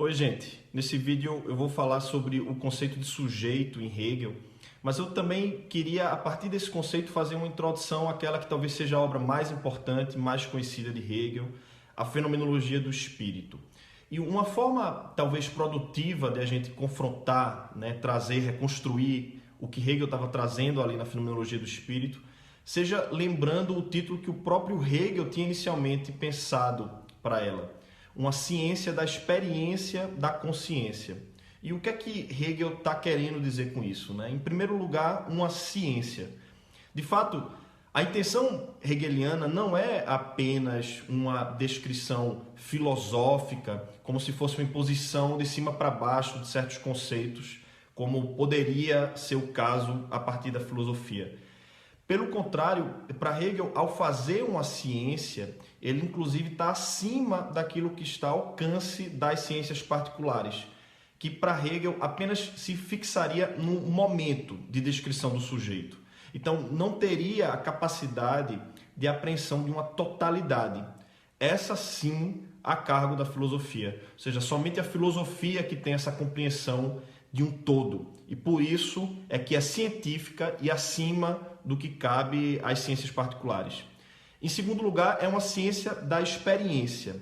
Oi, gente. Nesse vídeo eu vou falar sobre o conceito de sujeito em Hegel, mas eu também queria, a partir desse conceito, fazer uma introdução àquela que talvez seja a obra mais importante, mais conhecida de Hegel, a Fenomenologia do Espírito. E uma forma, talvez, produtiva de a gente confrontar, trazer, reconstruir o que Hegel estava trazendo ali na Fenomenologia do Espírito, seja lembrando o título que o próprio Hegel tinha inicialmente pensado para ela. Uma ciência da experiência da consciência. E o que é que Hegel está querendo dizer com isso? Em primeiro lugar, uma ciência. De fato, a intenção hegeliana não é apenas uma descrição filosófica, como se fosse uma imposição de cima para baixo de certos conceitos, como poderia ser o caso a partir da filosofia. Pelo contrário, para Hegel, ao fazer uma ciência, ele inclusive está acima daquilo que está ao alcance das ciências particulares, que para Hegel apenas se fixaria no momento de descrição do sujeito. Então, não teria a capacidade de apreensão de uma totalidade. Essa sim a cargo da filosofia. Ou seja, somente a filosofia que tem essa compreensão de um todo. E por isso é que é científica e acima do que cabe às ciências particulares. Em segundo lugar, é uma ciência da experiência.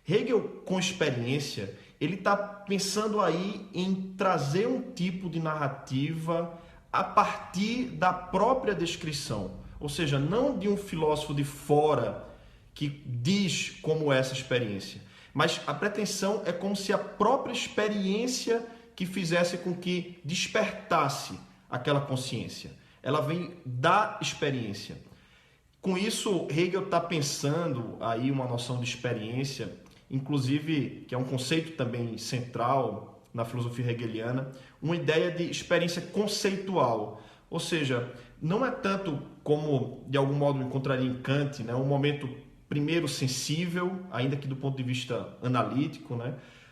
Hegel, com experiência, ele está pensando aí em trazer um tipo de narrativa a partir da própria descrição. Ou seja, não de um filósofo de fora que diz como é essa experiência, mas a pretensão é como se a própria experiência que fizesse com que despertasse aquela consciência. Ela vem da experiência. Com isso, Hegel está pensando aí uma noção de experiência, inclusive, que é um conceito também central na filosofia hegeliana, uma ideia de experiência conceitual. Ou seja, não é tanto como, de algum modo, encontraria em Kant, um momento primeiro sensível, ainda que do ponto de vista analítico,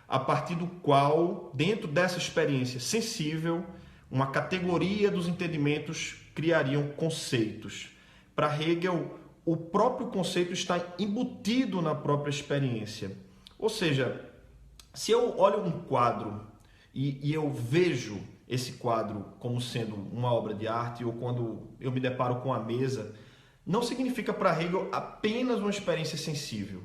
a partir do qual, dentro dessa experiência sensível, uma categoria dos entendimentos criariam conceitos. Para Hegel, o próprio conceito está embutido na própria experiência. Ou seja, se eu olho um quadro e eu vejo esse quadro como sendo uma obra de arte, ou quando eu me deparo com a mesa, não significa para Hegel apenas uma experiência sensível.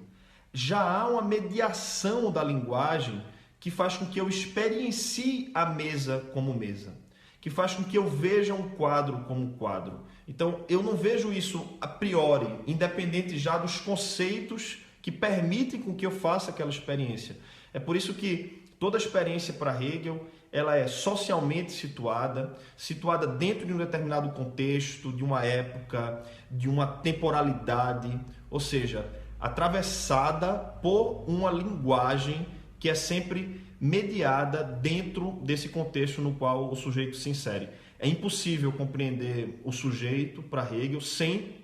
Já há uma mediação da linguagem que faz com que eu experiencie a mesa como mesa, que faz com que eu veja um quadro como quadro. Então, eu não vejo isso a priori, independente já dos conceitos que permitem com que eu faça aquela experiência. É por isso que toda experiência para Hegel, ela é socialmente situada dentro de um determinado contexto, de uma época, de uma temporalidade, ou seja, atravessada por uma linguagem que é sempre mediada dentro desse contexto no qual o sujeito se insere. É impossível compreender o sujeito para Hegel sem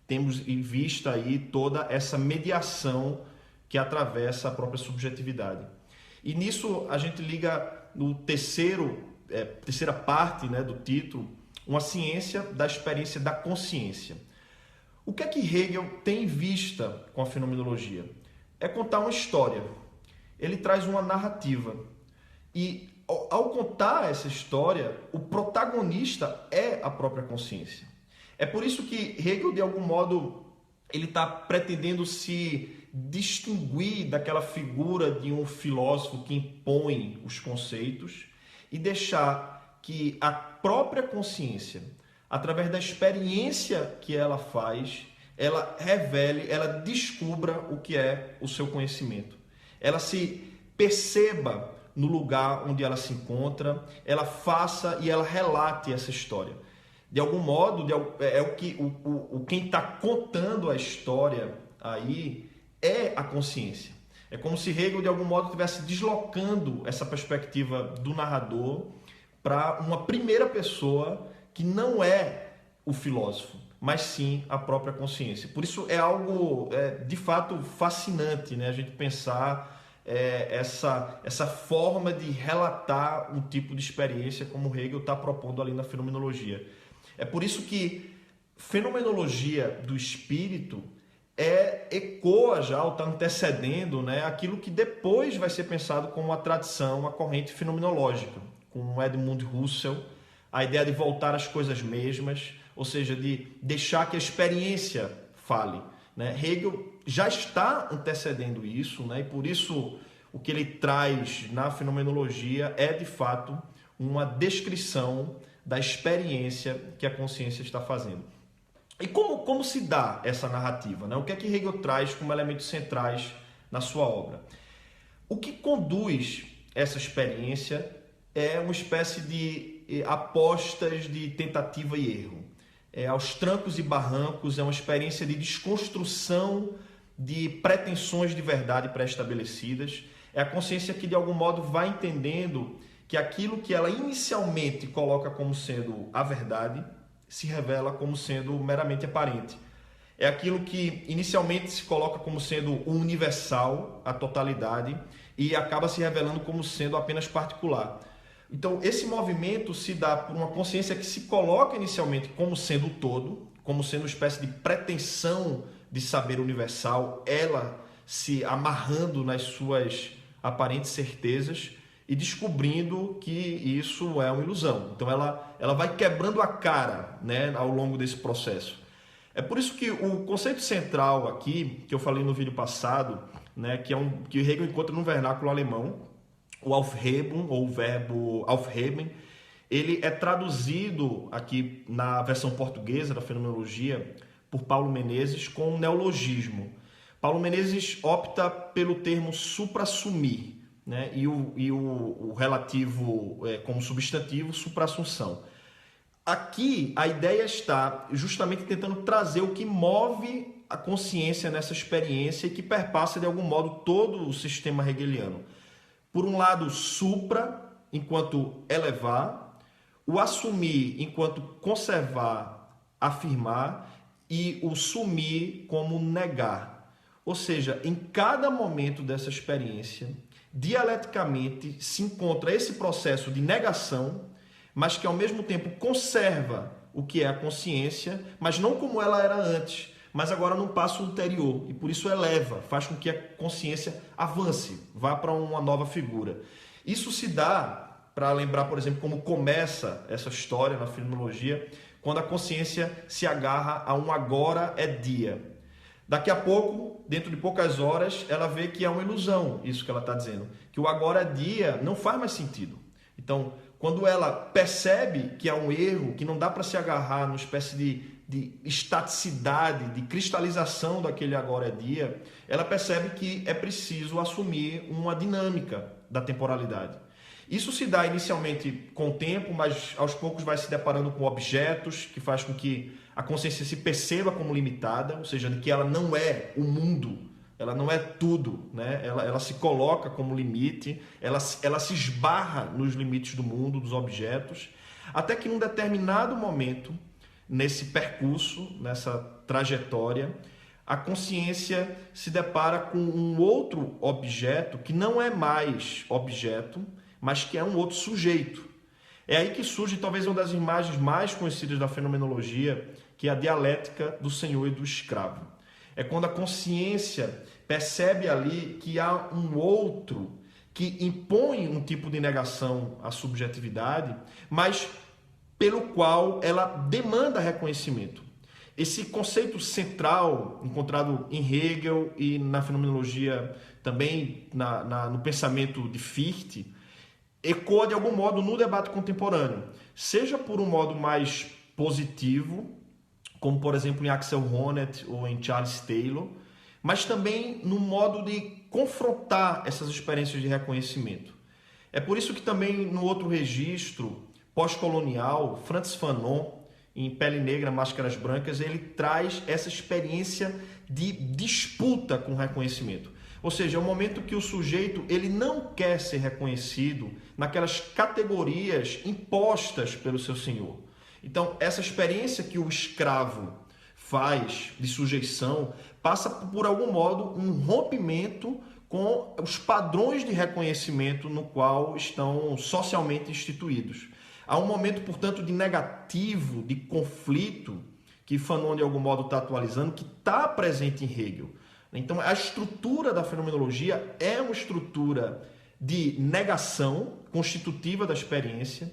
termos em vista aí toda essa mediação que atravessa a própria subjetividade. E nisso a gente liga no terceira parte do título, uma ciência da experiência da consciência. O que é que Hegel tem em vista com a fenomenologia? É contar uma história. Ele traz uma narrativa. E ao contar essa história, o protagonista é a própria consciência. É por isso que Hegel, de algum modo, ele está pretendendo se distinguir daquela figura de um filósofo que impõe os conceitos e deixar que a própria consciência, através da experiência que ela faz, ela revele, ela descubra o que é o seu conhecimento. Ela se perceba no lugar onde ela se encontra, ela faça e ela relate essa história. De algum modo, quem está contando a história aí é a consciência. É como se Hegel, de algum modo, estivesse deslocando essa perspectiva do narrador para uma primeira pessoa que não é o filósofo, mas sim a própria consciência. Por isso é algo, de fato, fascinante, a gente pensar essa forma de relatar um tipo de experiência como Hegel está propondo ali na fenomenologia. É por isso que fenomenologia do espírito ecoa já, ou está antecedendo, né, aquilo que depois vai ser pensado como a tradição, a corrente fenomenológica, com Edmund Husserl, a ideia de voltar às coisas mesmas, ou seja, de deixar que a experiência fale, né? Hegel já está antecedendo isso, né? E por isso o que ele traz na fenomenologia é, de fato, uma descrição da experiência que a consciência está fazendo. E como se dá essa narrativa, né? O que é que Hegel traz como elementos centrais na sua obra? O que conduz essa experiência é uma espécie de apostas de tentativa e erro. Aos trancos e barrancos, é uma experiência de desconstrução de pretensões de verdade pré-estabelecidas. É a consciência que, de algum modo, vai entendendo que aquilo que ela inicialmente coloca como sendo a verdade se revela como sendo meramente aparente. É aquilo que inicialmente se coloca como sendo o universal, a totalidade, e acaba se revelando como sendo apenas particular. Então, esse movimento se dá por uma consciência que se coloca inicialmente como sendo o todo, como sendo uma espécie de pretensão de saber universal, ela se amarrando nas suas aparentes certezas e descobrindo que isso é uma ilusão. Então, ela vai quebrando a cara, né, ao longo desse processo. É por isso que o conceito central aqui, que eu falei no vídeo passado, né, que Hegel encontra no vernáculo alemão, o Aufhebung, ou o verbo Aufheben, ele é traduzido aqui na versão portuguesa da fenomenologia por Paulo Menezes com um neologismo. Paulo Menezes opta pelo termo suprassumir, né? E o relativo como substantivo, suprassunção. Aqui a ideia está justamente tentando trazer o que move a consciência nessa experiência e que perpassa de algum modo todo o sistema hegeliano. Por um lado, supra, enquanto elevar, o assumir, enquanto conservar, afirmar, e o sumir como negar. Ou seja, em cada momento dessa experiência, dialeticamente se encontra esse processo de negação, mas que ao mesmo tempo conserva o que é a consciência, mas não como ela era antes, mas agora num passo ulterior, e por isso eleva, faz com que a consciência avance, vá para uma nova figura. Isso se dá, para lembrar, por exemplo, como começa essa história na fenomenologia, quando a consciência se agarra a um agora é dia. Daqui a pouco, dentro de poucas horas, ela vê que é uma ilusão, isso que ela está dizendo, que o agora é dia não faz mais sentido. Então, quando ela percebe que há um erro, que não dá para se agarrar numa espécie de estaticidade, de cristalização daquele agora é dia, ela percebe que é preciso assumir uma dinâmica da temporalidade. Isso se dá inicialmente com o tempo, mas aos poucos vai se deparando com objetos, que faz com que a consciência se perceba como limitada, ou seja, de que ela não é o mundo, ela não é tudo, né? Ela se coloca como limite, ela se esbarra nos limites do mundo, dos objetos, até que num determinado momento, nesse percurso, nessa trajetória, a consciência se depara com um outro objeto que não é mais objeto, mas que é um outro sujeito. É aí que surge talvez uma das imagens mais conhecidas da fenomenologia, que é a dialética do senhor e do escravo. É quando a consciência percebe ali que há um outro que impõe um tipo de negação à subjetividade, mas pelo qual ela demanda reconhecimento. Esse conceito central, encontrado em Hegel e na fenomenologia também no pensamento de Fichte, ecoa de algum modo no debate contemporâneo, seja por um modo mais positivo, como por exemplo em Axel Honneth ou em Charles Taylor, mas também no modo de confrontar essas experiências de reconhecimento. É por isso que também no outro registro pós-colonial, Frantz Fanon, em Pele Negra, Máscaras Brancas, ele traz essa experiência de disputa com o reconhecimento. Ou seja, é o momento que o sujeito ele não quer ser reconhecido naquelas categorias impostas pelo seu senhor. Então, essa experiência que o escravo faz de sujeição passa por algum modo um rompimento com os padrões de reconhecimento no qual estão socialmente instituídos. Há um momento, portanto, de negativo, de conflito, que Fanon de algum modo está atualizando, que está presente em Hegel. Então, a estrutura da fenomenologia é uma estrutura de negação constitutiva da experiência,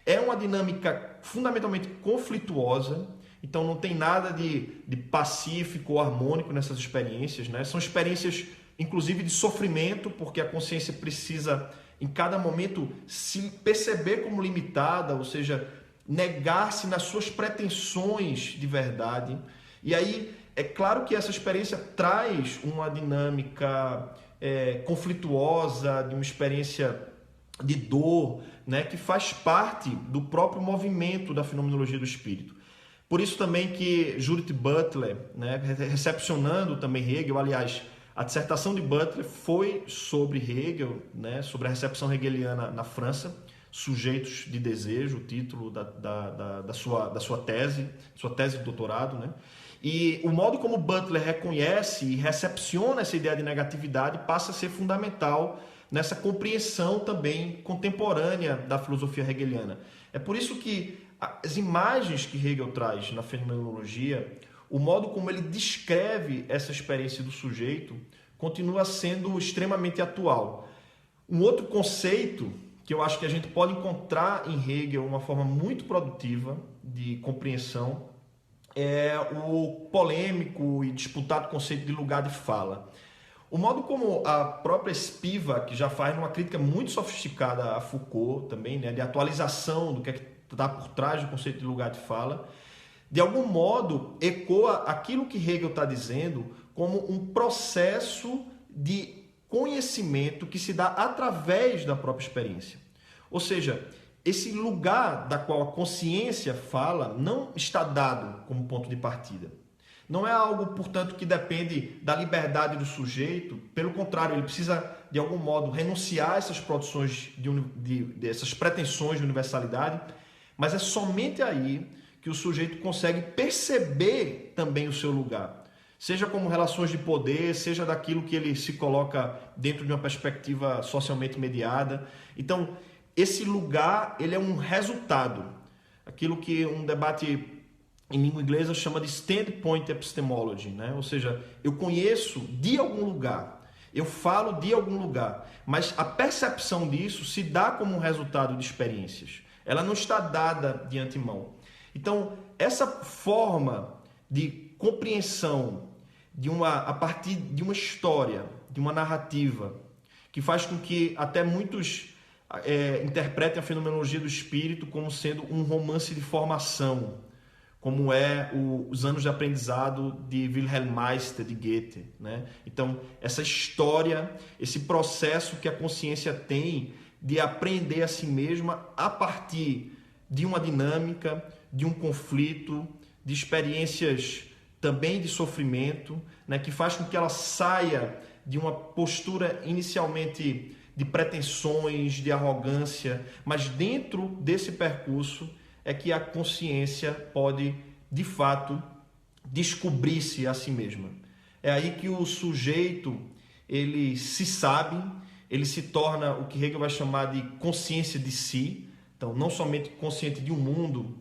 é uma dinâmica fundamentalmente conflituosa, então não tem nada de pacífico ou harmônico nessas experiências, né? São experiências, inclusive, de sofrimento, porque a consciência precisa, em cada momento, se perceber como limitada, ou seja, negar-se nas suas pretensões de verdade. E aí, é claro que essa experiência traz uma dinâmica conflituosa, de uma experiência de dor, né, que faz parte do próprio movimento da fenomenologia do espírito. Por isso também que Judith Butler, né, recepcionando também Hegel, aliás, a dissertação de Butler foi sobre Hegel, né, sobre a recepção hegeliana na França, Sujeitos de Desejo, o título da sua tese de doutorado, né? E o modo como Butler reconhece e recepciona essa ideia de negatividade passa a ser fundamental nessa compreensão também contemporânea da filosofia hegeliana. É por isso que as imagens que Hegel traz na fenomenologia, o modo como ele descreve essa experiência do sujeito, continua sendo extremamente atual. Um outro conceito que eu acho que a gente pode encontrar em Hegel uma forma muito produtiva de compreensão é o polêmico e disputado conceito de lugar de fala. O modo como a própria Spivak já faz uma crítica muito sofisticada a Foucault também, né, de atualização do que está por trás do conceito de lugar de fala, de algum modo ecoa aquilo que Hegel está dizendo como um processo de conhecimento que se dá através da própria experiência. Ou seja, esse lugar da qual a consciência fala não está dado como ponto de partida. Não é algo, portanto, que depende da liberdade do sujeito. Pelo contrário, ele precisa, de algum modo, renunciar a essas produções, essas pretensões de universalidade, mas é somente aí que o sujeito consegue perceber também o seu lugar. Seja como relações de poder, seja daquilo que ele se coloca dentro de uma perspectiva socialmente mediada. Então, esse lugar, ele é um resultado. Aquilo que um debate em língua inglesa chama de standpoint epistemology, né? Ou seja, eu conheço de algum lugar, eu falo de algum lugar, mas a percepção disso se dá como um resultado de experiências. Ela não está dada de antemão. Então, essa forma de compreensão a partir de uma história, de uma narrativa, que faz com que até muitos interpretem a fenomenologia do espírito como sendo um romance de formação, como é os anos de aprendizado de Wilhelm Meister, de Goethe, né? Então, essa história, esse processo que a consciência tem de aprender a si mesma a partir de uma dinâmica, de um conflito, de experiências também de sofrimento, né, que faz com que ela saia de uma postura inicialmente de pretensões, de arrogância, mas dentro desse percurso é que a consciência pode, de fato, descobrir-se a si mesma. É aí que o sujeito, ele se sabe, ele se torna o que Hegel vai chamar de consciência de si. Então, não somente consciente de um mundo,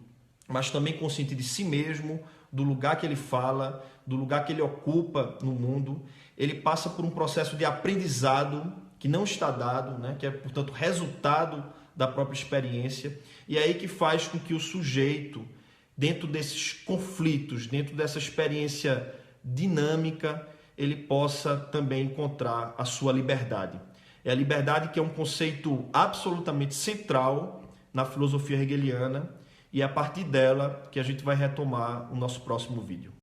mas também consciente de si mesmo, do lugar que ele fala, do lugar que ele ocupa no mundo. Ele passa por um processo de aprendizado que não está dado, né? Que é, portanto, resultado da própria experiência. E é aí que faz com que o sujeito, dentro desses conflitos, dentro dessa experiência dinâmica, ele possa também encontrar a sua liberdade. É a liberdade que é um conceito absolutamente central na filosofia hegeliana, e é a partir dela que a gente vai retomar o nosso próximo vídeo.